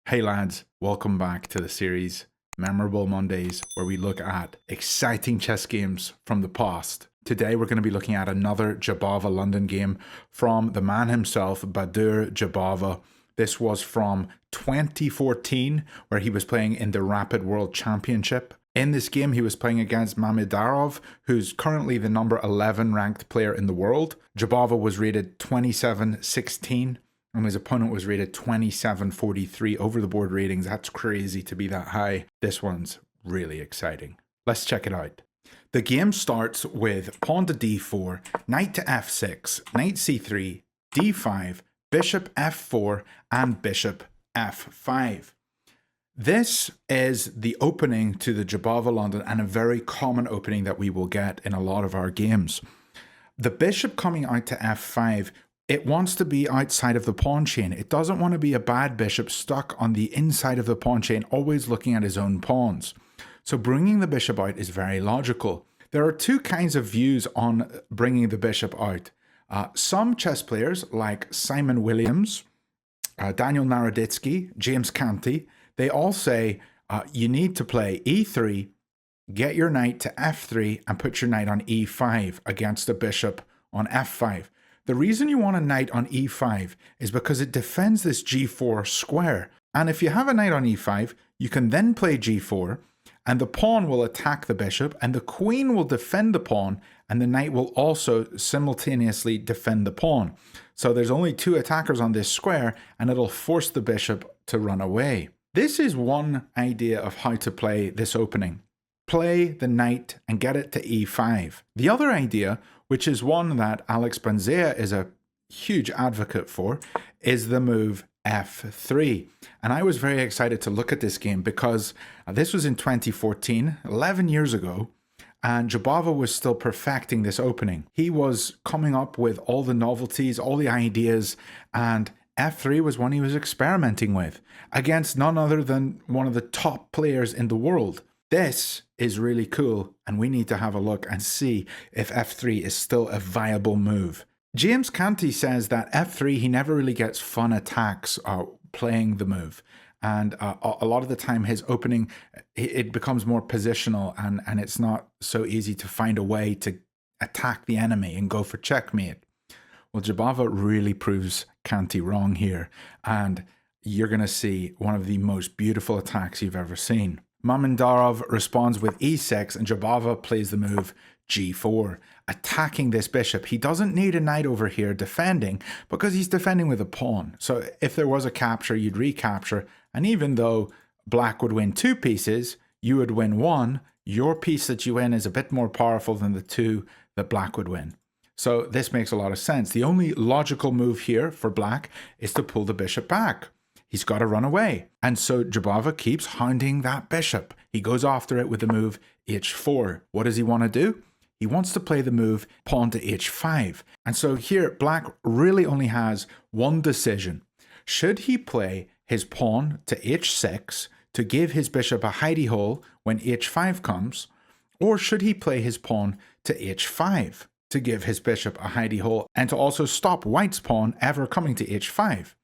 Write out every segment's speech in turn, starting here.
Hey lads, welcome back to the series Memorable Mondays, where we look at exciting chess games from the past. Today we're going to be looking at another Jobava London game from the man himself, Baadur Jobava. This was from 2014, where he was playing in the Rapid World Championship. In this game, he was playing against Mamedarov, who's currently the number 11 ranked player in the world. Jobava was rated 27-16. And his opponent was rated 27-43 over the board ratings. That's crazy to be that high. This one's really exciting. Let's check it out. The game starts with pawn to d4, knight to f6, knight c3, d5, bishop f4, and bishop f5. This is the opening to the Jobava London, and a very common opening that we will get in a lot of our games. The bishop coming out to f5, it wants to be outside of the pawn chain. It doesn't want to be a bad bishop stuck on the inside of the pawn chain, always looking at his own pawns. So bringing the bishop out is very logical. There are two kinds of views on bringing the bishop out. Some chess players like Simon Williams, Daniel Naroditsky, James Canty, they all say you need to play e3, get your knight to f3 and put your knight on e5 against the bishop on f5. The reason you want a knight on e5 is because it defends this g4 square. And if you have a knight on e5, you can then play g4, and the pawn will attack the bishop, and the queen will defend the pawn, and the knight will also simultaneously defend the pawn. So there's only two attackers on this square, and it'll force the bishop to run away. This is one idea of how to play this opening. Play the knight and get it to e5. The other idea, which is one that Alex Banzea is a huge advocate for, is the move f3. And I was very excited to look at this game because this was in 2014, 11 years ago, and Jobava was still perfecting this opening. He was coming up with all the novelties, all the ideas, and f3 was one he was experimenting with against none other than one of the top players in the world. This is really cool, and we need to have a look and see if f3 is still a viable move. James Canty says that f3, he never really gets fun attacks playing the move. And a lot of the time his opening, it becomes more positional, and it's not so easy to find a way to attack the enemy and go for checkmate. Well, Jobava really proves Canty wrong here, and you're going to see one of the most beautiful attacks you've ever seen. Mamedarov responds with e6, and Jobava plays the move g4, attacking this bishop. He doesn't need a knight over here defending because he's defending with a pawn. So if there was a capture, you'd recapture, and even though black would win two pieces, you would win one. Your piece that you win is a bit more powerful than the two that black would win. So this makes a lot of sense. The only logical move here for black is to pull the bishop back. He's got to run away. And so Jobava keeps hounding that bishop. He goes after it with the move h4. What does he want to do? He wants to play the move pawn to h5. And so here, black really only has one decision. Should he play his pawn to h6 to give his bishop a hidey hole when h5 comes? Or should he play his pawn to h5 to give his bishop a hidey hole and to also stop white's pawn ever coming to h5?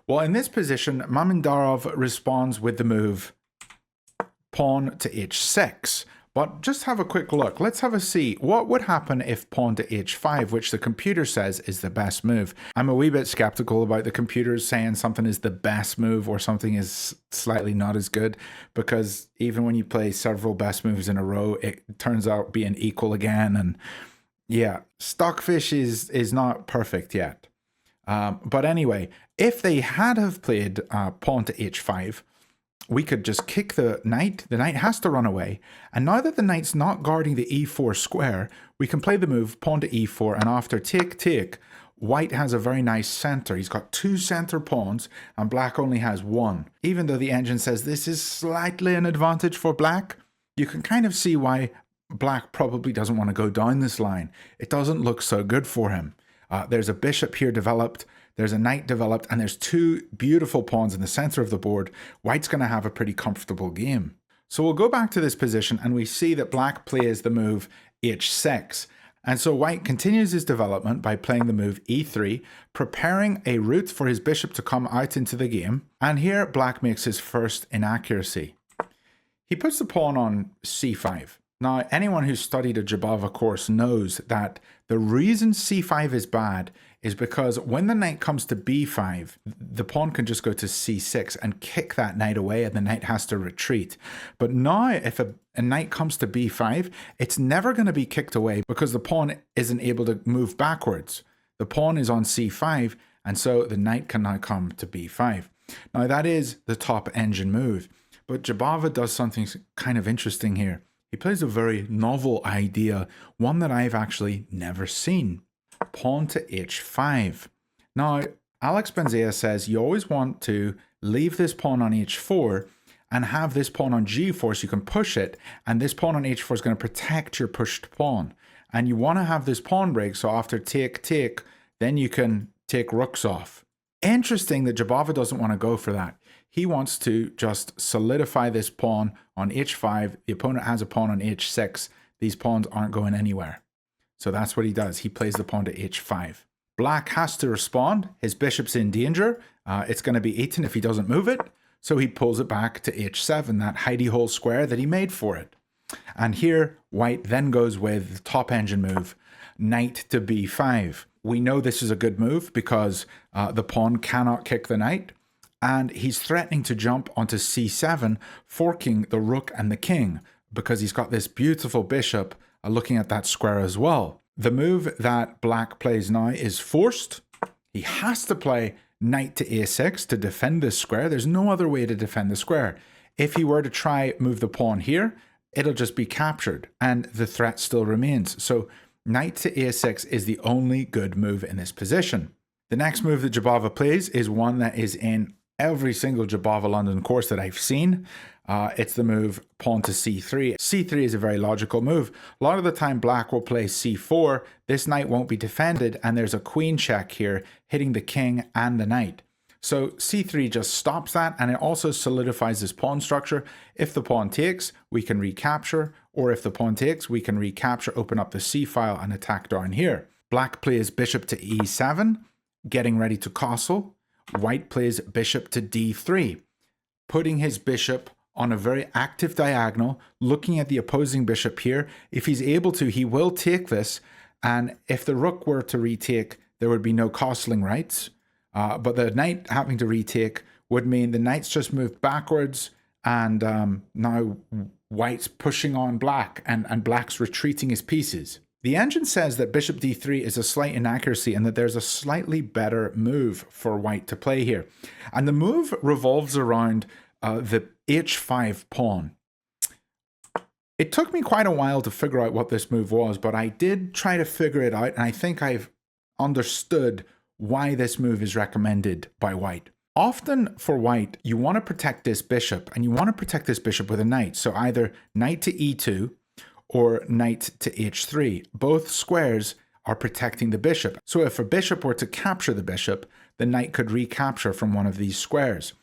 Well, in this position, Mamedarov responds with the move pawn to h6. But just have a quick look. Let's have a see. What would happen if pawn to h5, which the computer says is the best move? I'm a wee bit skeptical about the computers saying something is the best move or something is slightly not as good, because even when you play several best moves in a row, it turns out being equal again. And yeah, Stockfish is not perfect yet. But anyway, if they had have played pawn to h5, we could just kick the knight. The knight has to run away. And now that the knight's not guarding the e4 square, we can play the move pawn to e4. And after take, white has a very nice center. He's got two center pawns and black only has one. Even though the engine says this is slightly an advantage for black, you can kind of see why black probably doesn't want to go down this line. It doesn't look so good for him. There's a bishop here developed, there's a knight developed, and there's two beautiful pawns in the center of the board. White's going to have a pretty comfortable game. So we'll go back to this position, and we see that black plays the move h6. And so white continues his development by playing the move e3, preparing a route for his bishop to come out into the game. And here black makes his first inaccuracy. He puts the pawn on c5. Now, anyone who's studied a Jobava course knows that the reason c5 is bad is because when the knight comes to b5, the pawn can just go to c6 and kick that knight away, and the knight has to retreat. But now, if a knight comes to b5, it's never going to be kicked away because the pawn isn't able to move backwards. The pawn is on c5, and so the knight can now come to b5. Now, that is the top engine move. But Jobava does something kind of interesting here. He plays a very novel idea, one that I've actually never seen. Pawn to h5. Now, Alex Benzea says you always want to leave this pawn on h4 and have this pawn on g4 so you can push it, and this pawn on h4 is going to protect your pushed pawn. And you want to have this pawn break, so after take, then you can take rooks off. Interesting that Jobava doesn't want to go for that. He wants to just solidify this pawn on h5. The opponent has a pawn on h6. These pawns aren't going anywhere. So that's what he does. He plays the pawn to h5. Black has to respond. His bishop's in danger. It's going to be eaten if he doesn't move it. So he pulls it back to h7, that hidey hole square that he made for it. And here, white then goes with the top engine move, knight to b5. We know this is a good move because the pawn cannot kick the knight. And he's threatening to jump onto c7, forking the rook and the king, because he's got this beautiful bishop looking at that square as well. The move that black plays now is forced. He has to play knight to a6 to defend this square. There's no other way to defend the square. If he were to try move the pawn here, it'll just be captured and the threat still remains. So knight to a6 is the only good move in this position. The next move that Jobava plays is one that is in every single Jobava London course that I've seen. It's the move pawn to c3. c3 is a very logical move. A lot of the time black will play c4. This knight won't be defended, and there's a queen check here hitting the king and the knight. So c3 just stops that, and it also solidifies this pawn structure. If the pawn takes, we can recapture, or if the pawn takes, we can recapture, open up the c file and attack down here. Black plays bishop to e7, getting ready to castle. White plays bishop to d3, putting his bishop on a very active diagonal, looking at the opposing bishop here. If he's able to, he will take this, and if the rook were to retake, there would be no castling rights. But the knight having to retake would mean the knight's just moved backwards, and now white's pushing on black, and black's retreating his pieces. The engine says that bishop d3 is a slight inaccuracy and that there's a slightly better move for white to play here. And the move revolves around the h5 pawn. It took me quite a while to figure out what this move was, but I did try to figure it out, and I think I've understood why this move is recommended by white. Often for white, you want to protect this bishop, and you want to protect this bishop with a knight. So either knight to e2, or knight to h3. Both squares are protecting the bishop. So if a bishop were to capture the bishop, the knight could recapture from one of these squares.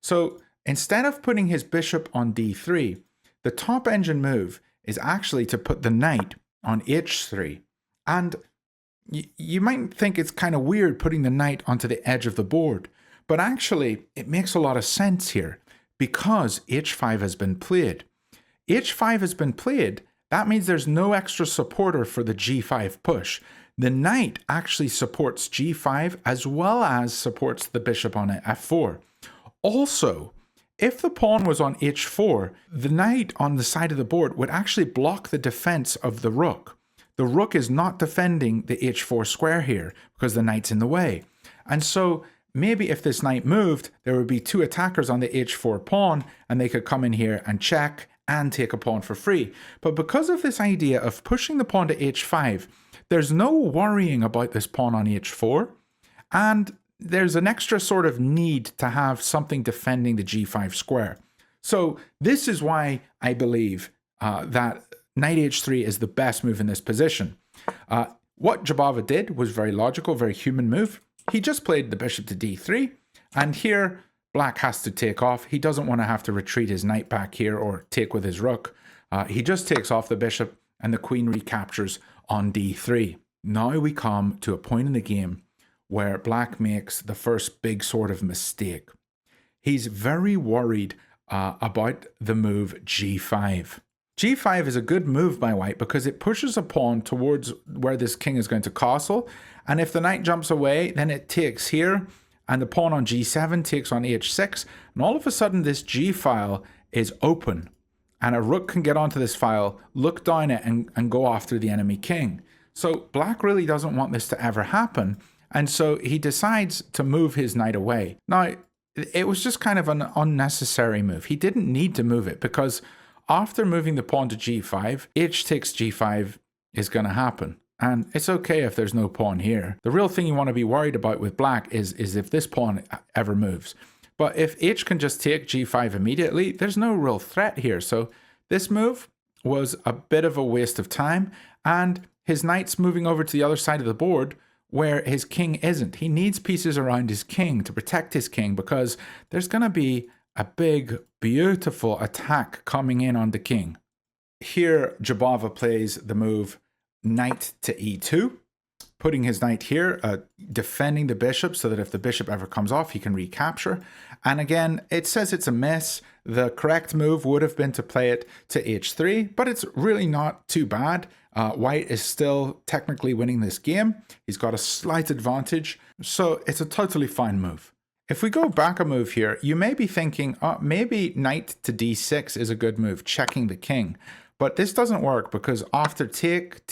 So instead of putting his bishop on d3, the top engine move is actually to put the knight on h3. And you might think it's kind of weird putting the knight onto the edge of the board, but actually it makes a lot of sense here because h5 has been played. h5 has been played. That means there's no extra supporter for the g5 push. The knight actually supports g5 as well as supports the bishop on f4. Also, if the pawn was on h4, the knight on the side of the board would actually block the defense of the rook. The rook is not defending the h4 square here because the knight's in the way. And so maybe if this knight moved, there would be two attackers on the h4 pawn, and they could come in here and check and take a pawn for free. But because of this idea of pushing the pawn to h5, there's no worrying about this pawn on h4, and there's an extra sort of need to have something defending the g5 square. So this is why I believe that knight h3 is the best move in this position. What Jobava did was very logical, very human move. He just played the bishop to d3, and here black has to take off. He doesn't want to have to retreat his knight back here or take with his rook. He just takes off the bishop, and the queen recaptures on d3. Now we come to a point in the game where black makes the first big sort of mistake. He's very worried about the move g5. g5 is a good move by white because it pushes a pawn towards where this king is going to castle, and if the knight jumps away, then it takes here, and the pawn on g7 takes on h6, and all of a sudden this g file is open, and a rook can get onto this file, look down it, and go after the enemy king. So black really doesn't want this to ever happen, and so he decides to move his knight away. Now, it was just kind of an unnecessary move. He didn't need to move it because after moving the pawn to g5, h takes g5 is going to happen. And it's okay if there's no pawn here. The real thing you want to be worried about with black is if this pawn ever moves. But if h can just take g5 immediately, there's no real threat here. So this move was a bit of a waste of time, and his knight's moving over to the other side of the board where his king isn't. He needs pieces around his king to protect his king because there's going to be a big, beautiful attack coming in on the king. Here, Jobava plays the move knight to e2, putting his knight here, defending the bishop so that if the bishop ever comes off, he can recapture. And again, it says it's a miss. The correct move would have been to play it to h3, but it's really not too bad. White is still technically winning this game. He's got a slight advantage, so it's a totally fine move. If we go back a move here, you may be thinking, maybe knight to d6 is a good move, checking the king. But this doesn't work because after take,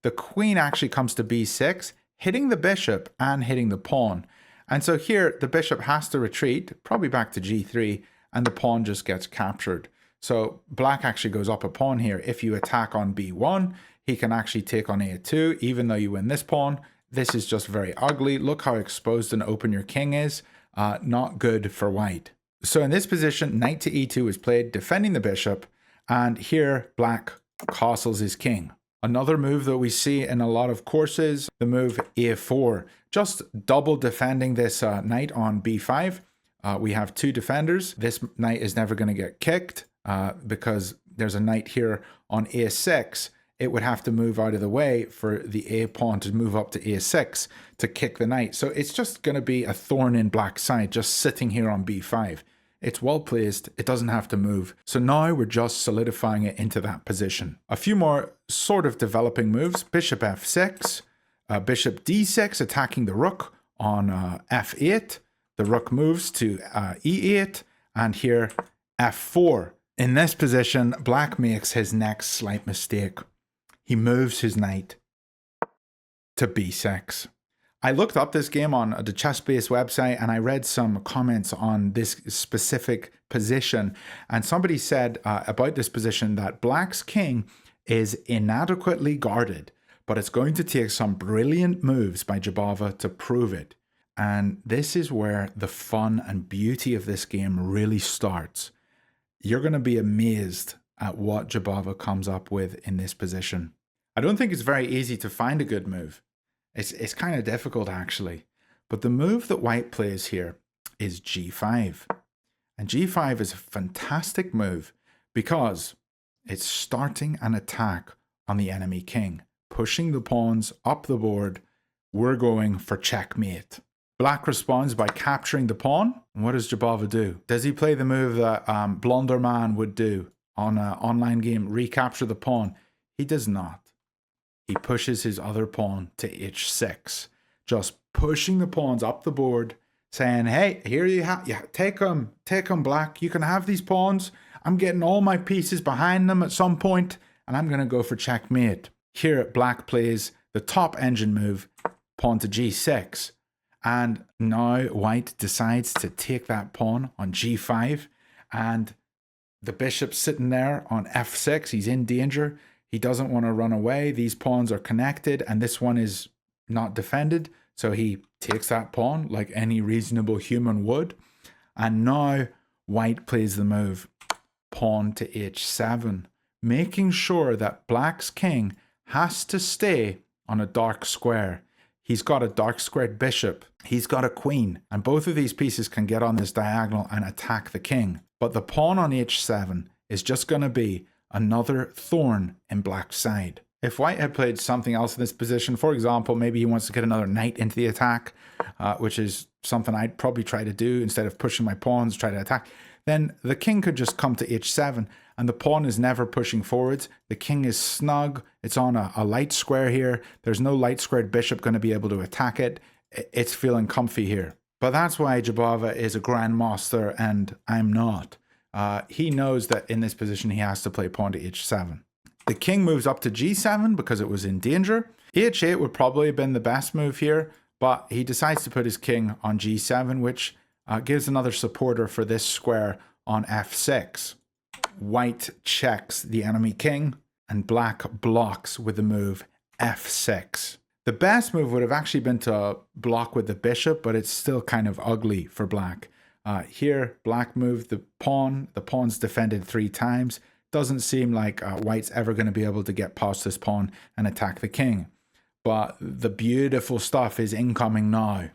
the queen actually comes to b6, hitting the bishop and hitting the pawn. And so here, the bishop has to retreat, probably back to g3, and the pawn just gets captured. So black actually goes up a pawn here. If you attack on b1, he can actually take on a2, even though you win this pawn. This is just very ugly. Look how exposed and open your king is. Not good for white. So in this position, knight to e2 is played, defending the bishop. And here, black castles his king. Another move that we see in a lot of courses, the move a4. Just double defending this knight on b5. We have two defenders. This knight is never going to get kicked because there's a knight here on a6. It would have to move out of the way for the a pawn to move up to a6 to kick the knight. So it's just going to be a thorn in black's side, just sitting here on b5. It's well placed, it doesn't have to move. So now we're just solidifying it into that position. A few more sort of developing moves. Bishop f6, bishop d6, attacking the rook on f8. The rook moves to e8, and here f4. In this position, black makes his next slight mistake. He moves his knight to b6. I looked up this game on the Chessbase website and I read some comments on this specific position. And somebody said about this position that black's king is inadequately guarded, but it's going to take some brilliant moves by Jobava to prove it. And this is where the fun and beauty of this game really starts. You're going to be amazed at what Jobava comes up with in this position. I don't think it's very easy to find a good move. It's kind of difficult actually. But the move that white plays here is g5. And g5 is a fantastic move because it's starting an attack on the enemy king, pushing the pawns up the board. We're going for checkmate. Black responds by capturing the pawn. And what does Jobava do? Does he play the move that Blunder man would do on an online game, recapture the pawn? He does not. He pushes his other pawn to h6, just pushing the pawns up the board, saying, hey, here you have, take them, black. You can have these pawns. I'm getting all my pieces behind them at some point, and I'm going to go for checkmate. Here, black plays the top engine move, pawn to g6. And now white decides to take that pawn on g5, and the bishop's sitting there on f6. He's in danger. He doesn't want to run away. These pawns are connected, and this one is not defended. So he takes that pawn like any reasonable human would. And now white plays the move, pawn to h7, making sure that black's king has to stay on a dark square. He's got a dark squared bishop. He's got a queen. And both of these pieces can get on this diagonal and attack the king. But the pawn on h7 is just going to be another thorn in black's side. If white had played something else in this position, for example, maybe he wants to get another knight into the attack, which is something I'd probably try to do instead of pushing my pawns, try to attack, then the king could just come to h7 and the pawn is never pushing forwards. The king is snug. It's on a light square here. There's no light squared bishop going to be able to attack it. It's feeling comfy here. But that's why Jobava is a grandmaster and I'm not. He knows that in this position he has to play pawn to h7. The king moves up to g7 because it was in danger. h8 would probably have been the best move here, but he decides to put his king on g7, which gives another supporter for this square on f6. White checks the enemy king, and black blocks with the move f6. The best move would have actually been to block with the bishop, but it's still kind of ugly for black. Here, black moved the pawn. The pawn's defended 3 times. Doesn't seem like white's ever going to be able to get past this pawn and attack the king. But the beautiful stuff is incoming now.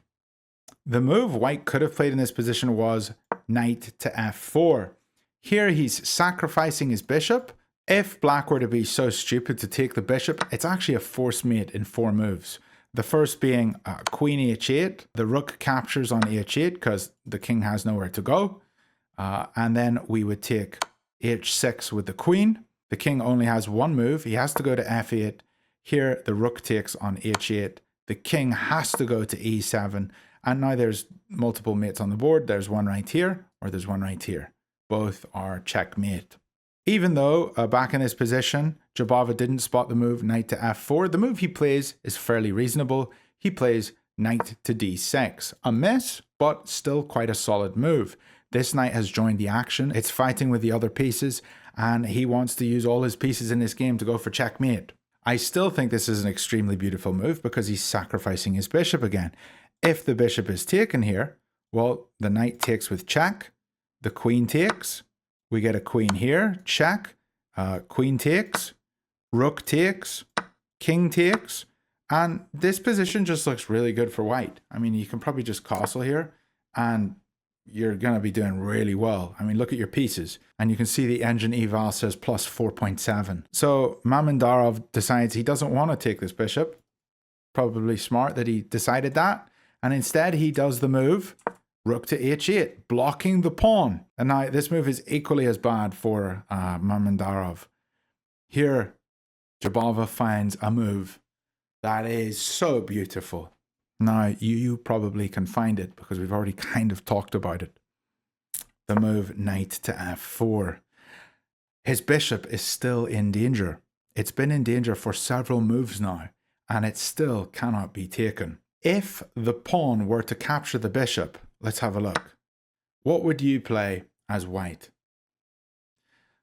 The move white could have played in this position was knight to f4. Here he's sacrificing his bishop. If black were to be so stupid to take the bishop, it's actually a force mate in 4 moves. The first being queen h8. The rook captures on h8 because the king has nowhere to go. And then we would take h6 with the queen. The king only has 1 move. He has to go to f8. Here, the rook takes on h8. The king has to go to e7. And now there's multiple mates on the board. There's one right here, or there's one right here. Both are checkmate. Even though back in this position, Jobava didn't spot the move knight to f4, the move he plays is fairly reasonable. He plays knight to d6. A miss, but still quite a solid move. This knight has joined the action. It's fighting with the other pieces, and he wants to use all his pieces in this game to go for checkmate. I still think this is an extremely beautiful move because he's sacrificing his bishop again. If the bishop is taken here, well, the knight takes with check. The queen takes. We get a queen here, check. Queen takes. Rook takes. King takes. And this position just looks really good for white. I mean, you can probably just castle here and you're going to be doing really well. I mean, look at your pieces. And you can see the engine eval says plus 4.7. So Mamandarov decides he doesn't want to take this bishop. Probably smart that he decided that. And instead he does the move rook to h8, blocking the pawn. And now this move is equally as bad for Mamandarov. Here, Jobava finds a move that is so beautiful. Now, you probably can find it because we've already kind of talked about it. The move knight to f4. His bishop is still in danger. It's been in danger for several moves now, and it still cannot be taken. If the pawn were to capture the bishop, let's have a look. What would you play as white?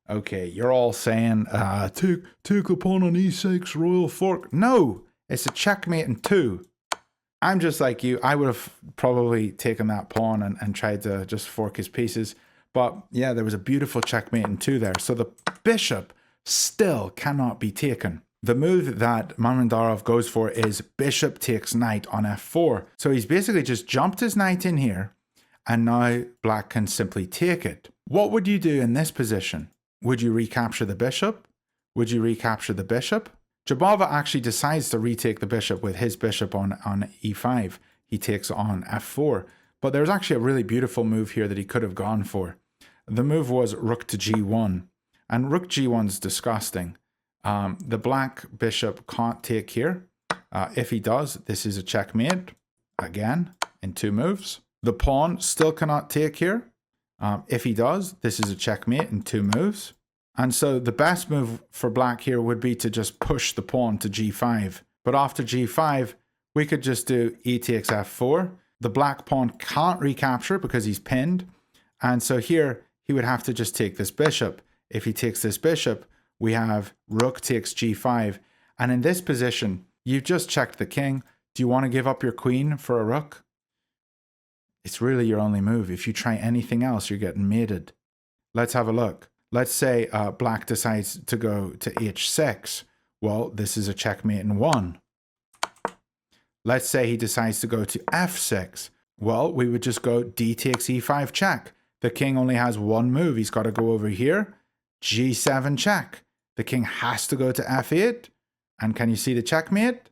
Okay, you're all saying, take the pawn on e6, royal fork. No, it's a checkmate in 2. I'm just like you. I would have probably taken that pawn and tried to just fork his pieces. But yeah, there was a beautiful checkmate in 2 there. So the bishop still cannot be taken. The move that Mamandarov goes for is bishop takes knight on f4. So he's basically just jumped his knight in here. And now black can simply take it. What would you do in this position? Would you recapture the bishop? Would you recapture the bishop? Jobava actually decides to retake the bishop with his bishop on e5. He takes on f4. But there's actually a really beautiful move here that he could have gone for. The move was rook to g1. And rook g1's disgusting. The black bishop can't take here. If he does, this is a checkmate. Again, in 2 moves. The pawn still cannot take here. If he does, this is a checkmate in 2 moves. And so the best move for black here would be to just push the pawn to g5. But after g5, we could just do e takes f4. The black pawn can't recapture because he's pinned. And so here, he would have to just take this bishop. If he takes this bishop, we have rook takes g5. And in this position, you've just checked the king. Do you want to give up your queen for a rook? It's really your only move. If you try anything else, you're getting mated. Let's have a look. Let's say black decides to go to h6. Well, this is a checkmate in 1. Let's say he decides to go to f6. Well, we would just go d takes e5 check. The king only has 1 move. He's got to go over here. g7 check. The king has to go to f8. And can you see the checkmate?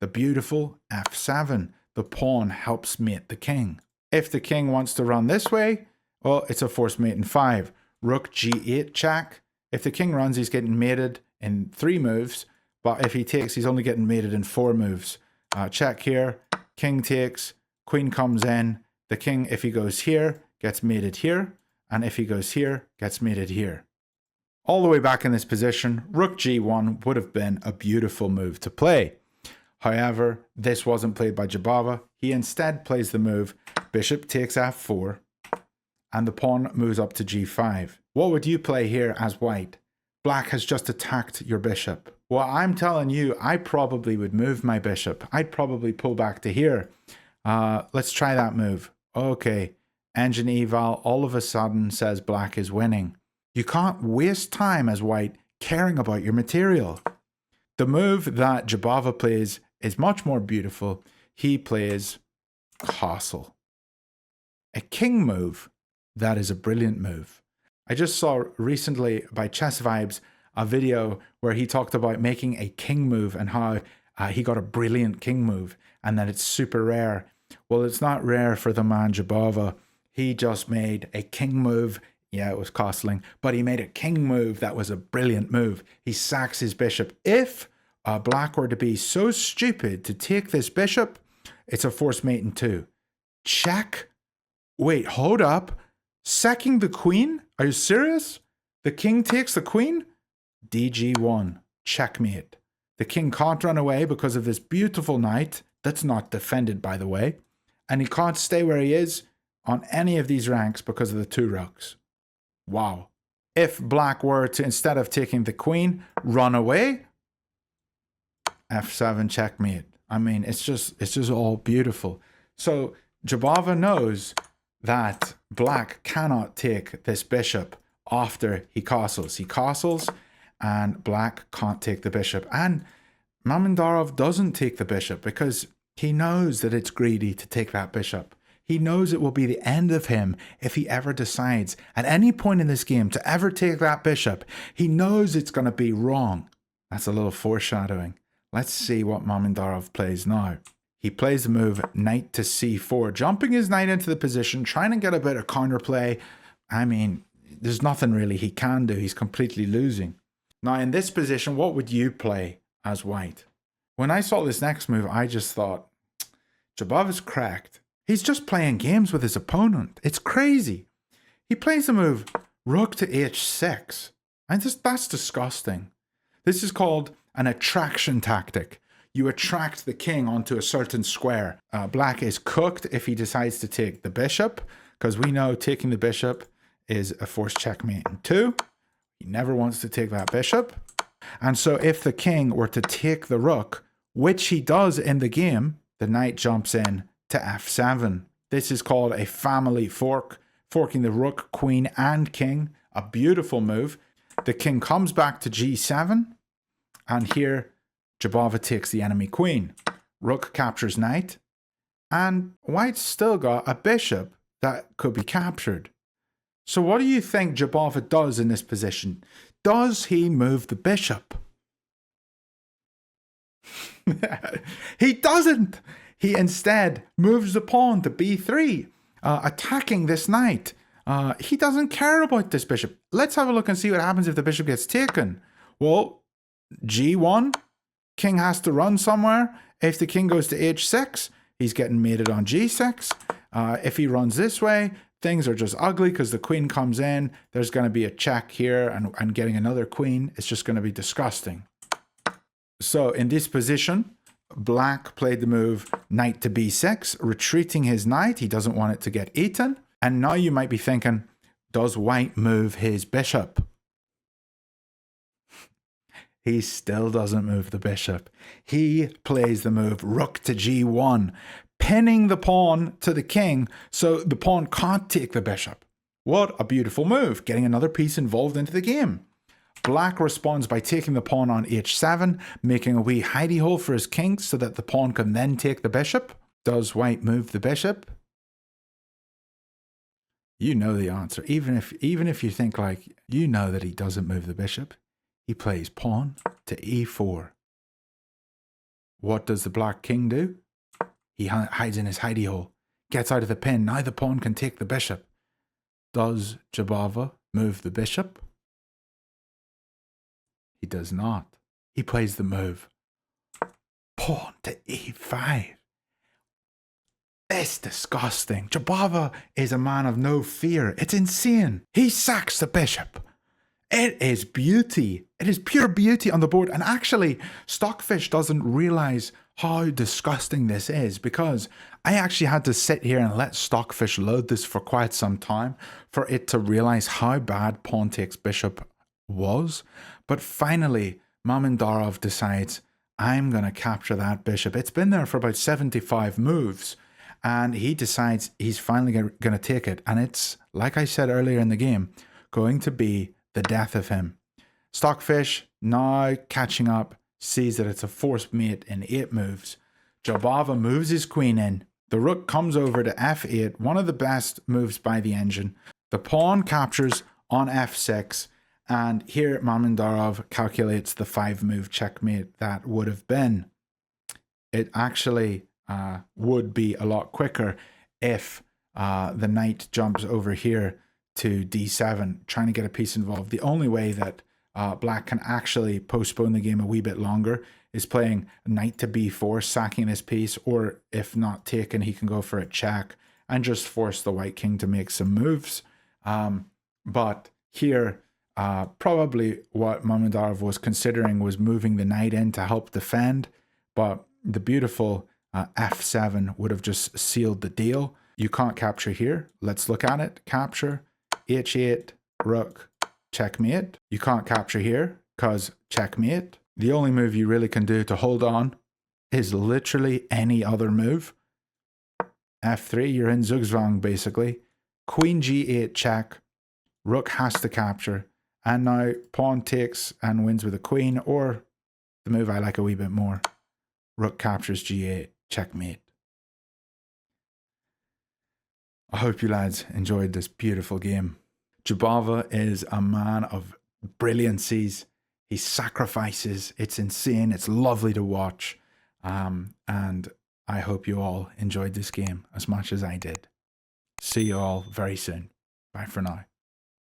The beautiful f7. The pawn helps mate the king. If the king wants to run this way, well, it's a forced mate in 5. Rook g8 check. If the king runs, he's getting mated in 3 moves. But if he takes, he's only getting mated in 4 moves. Check here. King takes. Queen comes in. The king, if he goes here, gets mated here. And if he goes here, gets mated here. All the way back in this position, rook g1 would have been a beautiful move to play. However, this wasn't played by Jobava. He instead plays the move bishop takes f4 and the pawn moves up to g5. What would you play here as white? Black has just attacked your bishop. Well, I'm telling you, I probably would move my bishop. I'd probably pull back to here. Let's try that move. Okay, engine eval all of a sudden says black is winning. You can't waste time as white caring about your material. The move that Jobava plays is much more beautiful. He plays castle. A king move that is a brilliant move. I just saw recently by Chess Vibes a video where he talked about making a king move and how he got a brilliant king move and that it's super rare. Well, it's not rare for the man Jobava. He just made a king move. Yeah, it was costling, but he made a king move that was a brilliant move. He sacks his bishop. If black were to be so stupid to take this bishop, it's a forced mate in 2. Check. Wait, hold up. Sacking the queen? Are you serious? The king takes the queen? DG1. Checkmate. The king can't run away because of this beautiful knight that's not defended, by the way. And he can't stay where he is on any of these ranks because of the 2 rooks. Wow. If black were to, instead of taking the queen, run away, f7 checkmate. I mean, it's just all beautiful. So Jobava knows that black cannot take this bishop after he castles. He castles and black can't take the bishop. And Mamindarov doesn't take the bishop because he knows that it's greedy to take that bishop. He knows it will be the end of him if he ever decides at any point in this game to ever take that bishop. He knows it's going to be wrong. That's a little foreshadowing. Let's see what Mamindarov plays now. He plays the move knight to c4, jumping his knight into the position, trying to get a bit of counterplay. I mean, there's nothing really he can do. He's completely losing. Now, in this position, what would you play as white? When I saw this next move, I just thought, Jobava's cracked. He's just playing games with his opponent. It's crazy. He plays the move rook to h6. And that's disgusting. This is called an attraction tactic. You attract the king onto a certain square. Black is cooked if he decides to take the bishop, because we know taking the bishop is a forced checkmate in 2. He never wants to take that bishop. And so if the king were to take the rook, which he does in the game, the knight jumps in to f7. This is called a family fork, forking the rook, queen, and king. A beautiful move. The king comes back to g7, and here Jobava takes the enemy queen. Rook captures knight, and white's still got a bishop that could be captured. So what do you think Jobava does in this position? Does he move the bishop? He doesn't. He instead moves the pawn to b3, attacking this knight. He doesn't care about this bishop. Let's have a look and see what happens if the bishop gets taken. Well, g1, king has to run somewhere. If the king goes to h6, he's getting mated on g6. If he runs this way, things are just ugly because the queen comes in. There's going to be a check here, and getting another queen is just going to be disgusting. So in this position, black played the move knight to b6, retreating his knight. He doesn't want it to get eaten. And now you might be thinking, does white move his bishop? He still doesn't move the bishop. He plays the move rook to g1, pinning the pawn to the king so the pawn can't take the bishop. What a beautiful move, getting another piece involved into the game. Black responds by taking the pawn on h7, making a wee hidey hole for his king so that the pawn can then take the bishop. Does white move the bishop? You know the answer. Even if you think like, you know that he doesn't move the bishop. He plays pawn to e4. what does the black king do? He hides in his hidey hole, gets out of the pin. Now the pawn can take the bishop. Does Jobava move the bishop? He does not. He plays the move. Pawn to e5. It's disgusting. Jobava is a man of no fear. It's insane. He sacks the bishop. It is beauty. It is pure beauty on the board. And actually, Stockfish doesn't realize how disgusting this is, because I actually had to sit here and let Stockfish load this for quite some time for it to realize how bad pawn takes bishop was. But finally, Mamindarov decides, I'm going to capture that bishop. It's been there for about 75 moves. And he decides he's finally going to take it. And it's, like I said earlier in the game, going to be the death of him. Stockfish, now catching up, sees that it's a forced mate in 8 moves. Jobava moves his queen in. The rook comes over to f8, one of the best moves by the engine. The pawn captures on f6. And here Mamindarov calculates the 5-move checkmate that would have been. It actually would be a lot quicker if the knight jumps over here to d7, trying to get a piece involved. The only way that black can actually postpone the game a wee bit longer is playing knight to b4, sacking this piece, or if not taken, he can go for a check and just force the white king to make some moves. But here, probably what Mamindarov was considering was moving the knight in to help defend, but the beautiful f7 would have just sealed the deal. You can't capture here. Let's look at it. Capture, h8, rook, checkmate. You can't capture here because checkmate. The only move you really can do to hold on is literally any other move. f3, you're in Zugzwang basically. Queen g8 check. Rook has to capture. And now pawn takes and wins with a queen, or the move I like a wee bit more. Rook captures g8, checkmate. I hope you lads enjoyed this beautiful game. Jobava is a man of brilliancies. He sacrifices. It's insane. It's lovely to watch. And I hope you all enjoyed this game as much as I did. See you all very soon. Bye for now.